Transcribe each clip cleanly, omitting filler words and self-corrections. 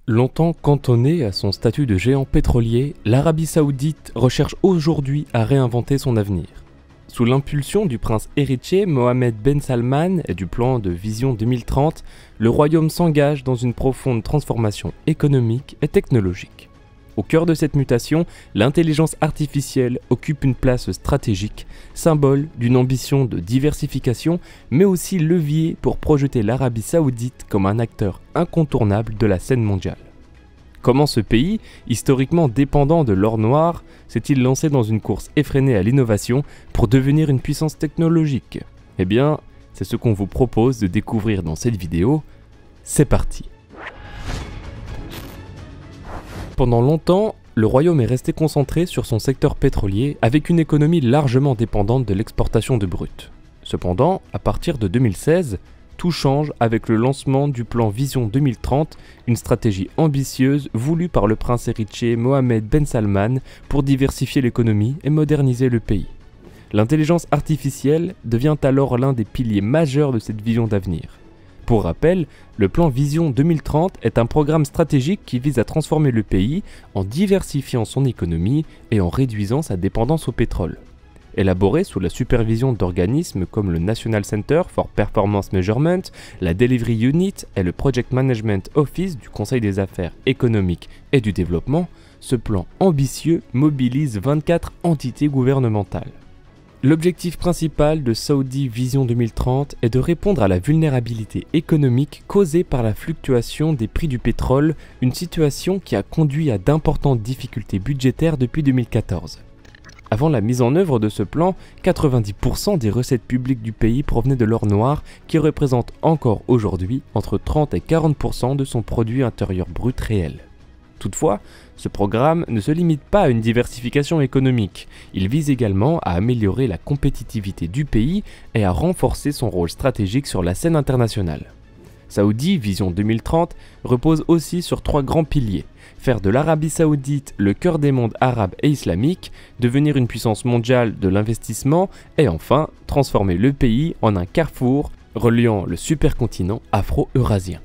Longtemps cantonnée à son statut de géant pétrolier, l'Arabie Saoudite recherche aujourd'hui à réinventer son avenir. Sous l'impulsion du prince héritier Mohammed Ben Salman et du plan de Vision 2030, le royaume s'engage dans une profonde transformation économique et technologique. Au cœur de cette mutation, l'intelligence artificielle occupe une place stratégique, symbole d'une ambition de diversification, mais aussi levier pour projeter l'Arabie Saoudite comme un acteur incontournable de la scène mondiale. Comment ce pays, historiquement dépendant de l'or noir, s'est-il lancé dans une course effrénée à l'innovation pour devenir une puissance technologique? Eh bien, c'est ce qu'on vous propose de découvrir dans cette vidéo. C'est parti! Pendant longtemps, le royaume est resté concentré sur son secteur pétrolier avec une économie largement dépendante de l'exportation de brut. Cependant, à partir de 2016, tout change avec le lancement du plan Vision 2030, une stratégie ambitieuse voulue par le prince héritier Mohammed Ben Salman pour diversifier l'économie et moderniser le pays. L'intelligence artificielle devient alors l'un des piliers majeurs de cette vision d'avenir. Pour rappel, le plan Vision 2030 est un programme stratégique qui vise à transformer le pays en diversifiant son économie et en réduisant sa dépendance au pétrole. Élaboré sous la supervision d'organismes comme le National Center for Performance Measurement, la Delivery Unit et le Project Management Office du Conseil des affaires économiques et du développement, ce plan ambitieux mobilise 24 entités gouvernementales. L'objectif principal de Saudi Vision 2030 est de répondre à la vulnérabilité économique causée par la fluctuation des prix du pétrole, une situation qui a conduit à d'importantes difficultés budgétaires depuis 2014. Avant la mise en œuvre de ce plan, 90% des recettes publiques du pays provenaient de l'or noir qui représente encore aujourd'hui entre 30 et 40% de son produit intérieur brut réel. Toutefois, ce programme ne se limite pas à une diversification économique, il vise également à améliorer la compétitivité du pays et à renforcer son rôle stratégique sur la scène internationale. Saudi Vision 2030 repose aussi sur 3 grands piliers: faire de l'Arabie Saoudite le cœur des mondes arabes et islamiques, devenir une puissance mondiale de l'investissement et enfin transformer le pays en un carrefour reliant le supercontinent afro-eurasien.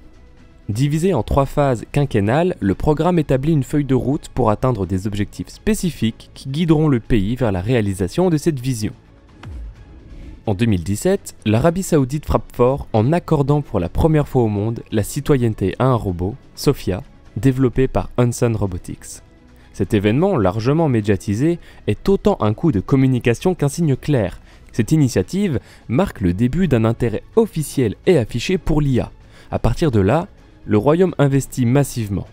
Divisé en 3 phases quinquennales, le programme établit une feuille de route pour atteindre des objectifs spécifiques qui guideront le pays vers la réalisation de cette vision. En 2017, l'Arabie Saoudite frappe fort en accordant pour la première fois au monde la citoyenneté à un robot, Sophia, développé par Hanson Robotics. Cet événement, largement médiatisé, est autant un coup de communication qu'un signe clair. Cette initiative marque le début d'un intérêt officiel et affiché pour l'IA. À partir de là, le royaume investit massivement.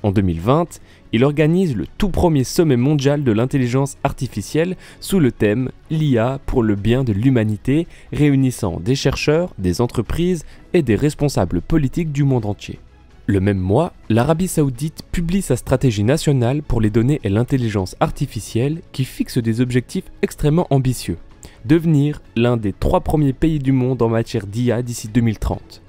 En 2020, il organise le tout premier sommet mondial de l'intelligence artificielle sous le thème « L'IA pour le bien de l'humanité », réunissant des chercheurs, des entreprises et des responsables politiques du monde entier. Le même mois, l'Arabie Saoudite publie sa stratégie nationale pour les données et l'intelligence artificielle qui fixe des objectifs extrêmement ambitieux. Devenir l'un des 3 premiers pays du monde en matière d'IA d'ici 2030.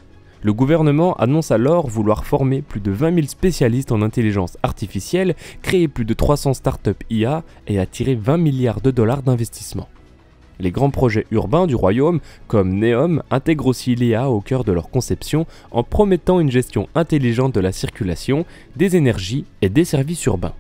Le gouvernement annonce alors vouloir former plus de 20 000 spécialistes en intelligence artificielle, créer plus de 300 startups IA et attirer 20 milliards de dollars d'investissement. Les grands projets urbains du royaume, comme Neom, intègrent aussi l'IA au cœur de leur conception en promettant une gestion intelligente de la circulation, des énergies et des services urbains.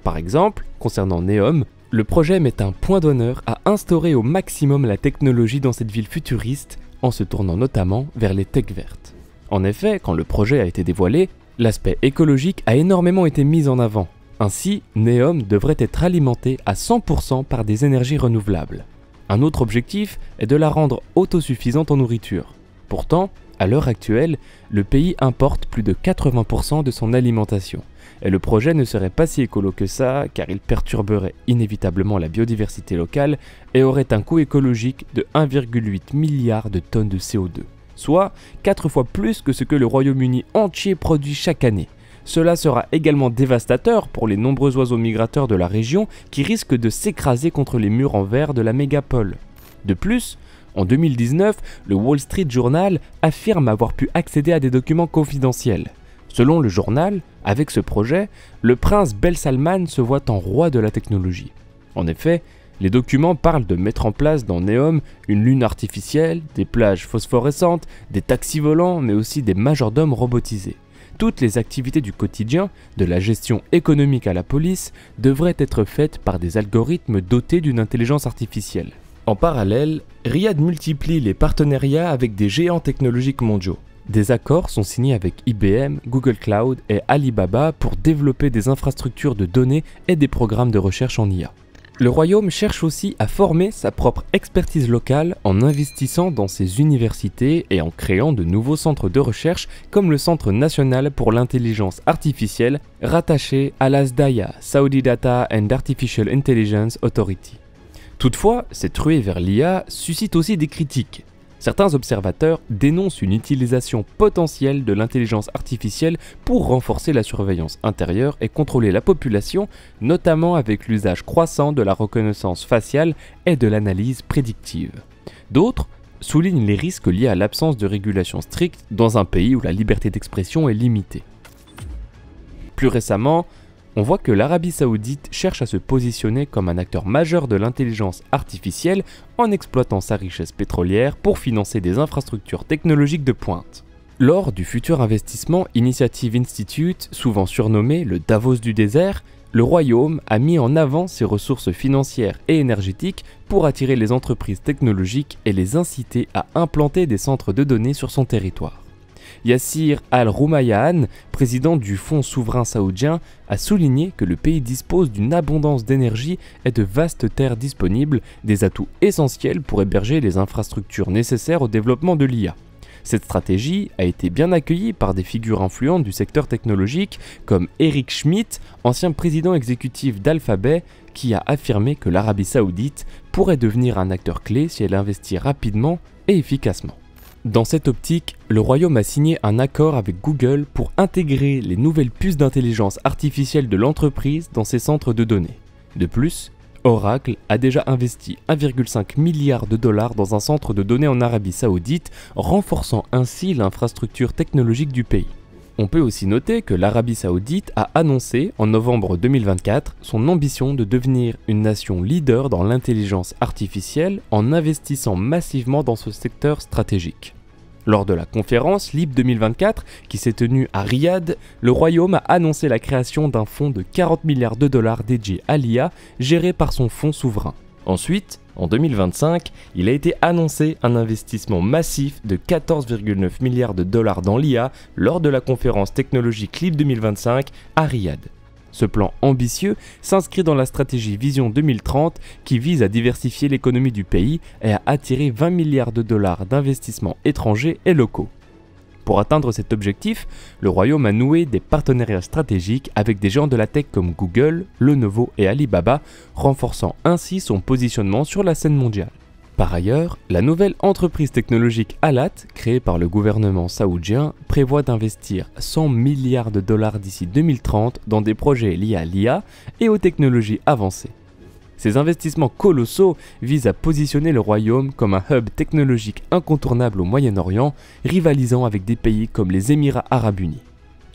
Par exemple, concernant Neom, le projet met un point d'honneur à instaurer au maximum la technologie dans cette ville futuriste, en se tournant notamment vers les techs vertes. En effet, quand le projet a été dévoilé, l'aspect écologique a énormément été mis en avant. Ainsi, Neom devrait être alimenté à 100% par des énergies renouvelables. Un autre objectif est de la rendre autosuffisante en nourriture. Pourtant, à l'heure actuelle, le pays importe plus de 80% de son alimentation. Et le projet ne serait pas si écolo que ça, car il perturberait inévitablement la biodiversité locale et aurait un coût écologique de 1,8 milliard de tonnes de CO2, soit 4 fois plus que ce que le Royaume-Uni entier produit chaque année. Cela sera également dévastateur pour les nombreux oiseaux migrateurs de la région qui risquent de s'écraser contre les murs en verre de la mégapole. De plus, en 2019, le Wall Street Journal affirme avoir pu accéder à des documents confidentiels. Selon le journal, avec ce projet, le prince Ben Salman se voit en roi de la technologie. En effet, les documents parlent de mettre en place dans Neom une lune artificielle, des plages phosphorescentes, des taxis volants, mais aussi des majordomes robotisés. toutes les activités du quotidien, de la gestion économique à la police, devraient être faites par des algorithmes dotés d'une intelligence artificielle. En parallèle, Riyad multiplie les partenariats avec des géants technologiques mondiaux. Des accords sont signés avec IBM, Google Cloud et Alibaba pour développer des infrastructures de données et des programmes de recherche en IA. Le royaume cherche aussi à former sa propre expertise locale en investissant dans ses universités et en créant de nouveaux centres de recherche comme le Centre national pour l'intelligence artificielle rattaché à l'ASDAIA, Saudi Data and Artificial Intelligence Authority. Toutefois, cette ruée vers l'IA suscite aussi des critiques. Certains observateurs dénoncent une utilisation potentielle de l'intelligence artificielle pour renforcer la surveillance intérieure et contrôler la population, notamment avec l'usage croissant de la reconnaissance faciale et de l'analyse prédictive. D'autres soulignent les risques liés à l'absence de régulation stricte dans un pays où la liberté d'expression est limitée. Plus récemment, on voit que l'Arabie Saoudite cherche à se positionner comme un acteur majeur de l'intelligence artificielle en exploitant sa richesse pétrolière pour financer des infrastructures technologiques de pointe. Lors du futur investissement Initiative Institute, souvent surnommé le Davos du désert, le royaume a mis en avant ses ressources financières et énergétiques pour attirer les entreprises technologiques et les inciter à implanter des centres de données sur son territoire. Yassir Al-Rumayyan, président du Fonds souverain saoudien, a souligné que le pays dispose d'une abondance d'énergie et de vastes terres disponibles, des atouts essentiels pour héberger les infrastructures nécessaires au développement de l'IA. Cette stratégie a été bien accueillie par des figures influentes du secteur technologique comme Eric Schmidt, ancien président exécutif d'Alphabet, qui a affirmé que l'Arabie Saoudite pourrait devenir un acteur clé si elle investit rapidement et efficacement. Dans cette optique, le royaume a signé un accord avec Google pour intégrer les nouvelles puces d'intelligence artificielle de l'entreprise dans ses centres de données. De plus, Oracle a déjà investi 1,5 milliard de dollars dans un centre de données en Arabie Saoudite, renforçant ainsi l'infrastructure technologique du pays. On peut aussi noter que l'Arabie Saoudite a annoncé en novembre 2024 son ambition de devenir une nation leader dans l'intelligence artificielle en investissant massivement dans ce secteur stratégique. Lors de la conférence LIB 2024 qui s'est tenue à Riyad, le royaume a annoncé la création d'un fonds de 40 milliards de dollars dédié à l'IA géré par son fonds souverain. Ensuite, en 2025, il a été annoncé un investissement massif de 14,9 milliards de dollars dans l'IA lors de la conférence technologique LIB 2025 à Riyad. Ce plan ambitieux s'inscrit dans la stratégie Vision 2030 qui vise à diversifier l'économie du pays et à attirer 20 milliards de dollars d'investissements étrangers et locaux. Pour atteindre cet objectif, le royaume a noué des partenariats stratégiques avec des géants de la tech comme Google, Lenovo et Alibaba, renforçant ainsi son positionnement sur la scène mondiale. Par ailleurs, la nouvelle entreprise technologique Alat, créée par le gouvernement saoudien, prévoit d'investir 100 milliards de dollars d'ici 2030 dans des projets liés à l'IA et aux technologies avancées. Ces investissements colossaux visent à positionner le royaume comme un hub technologique incontournable au Moyen-Orient, rivalisant avec des pays comme les Émirats arabes unis.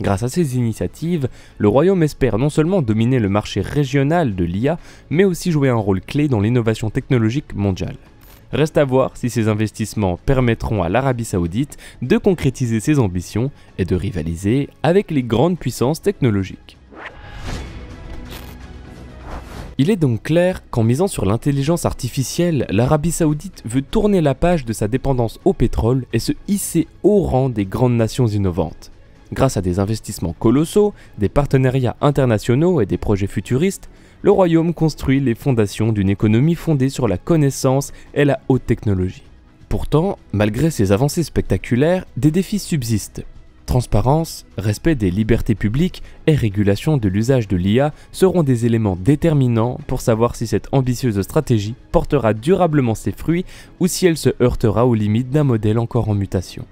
Grâce à ces initiatives, le royaume espère non seulement dominer le marché régional de l'IA, mais aussi jouer un rôle clé dans l'innovation technologique mondiale. Reste à voir si ces investissements permettront à l'Arabie Saoudite de concrétiser ses ambitions et de rivaliser avec les grandes puissances technologiques. Il est donc clair qu'en misant sur l'intelligence artificielle, l'Arabie Saoudite veut tourner la page de sa dépendance au pétrole et se hisser au rang des grandes nations innovantes. Grâce à des investissements colossaux, des partenariats internationaux et des projets futuristes, le royaume construit les fondations d'une économie fondée sur la connaissance et la haute technologie. Pourtant, malgré ces avancées spectaculaires, des défis subsistent. Transparence, respect des libertés publiques et régulation de l'usage de l'IA seront des éléments déterminants pour savoir si cette ambitieuse stratégie portera durablement ses fruits ou si elle se heurtera aux limites d'un modèle encore en mutation.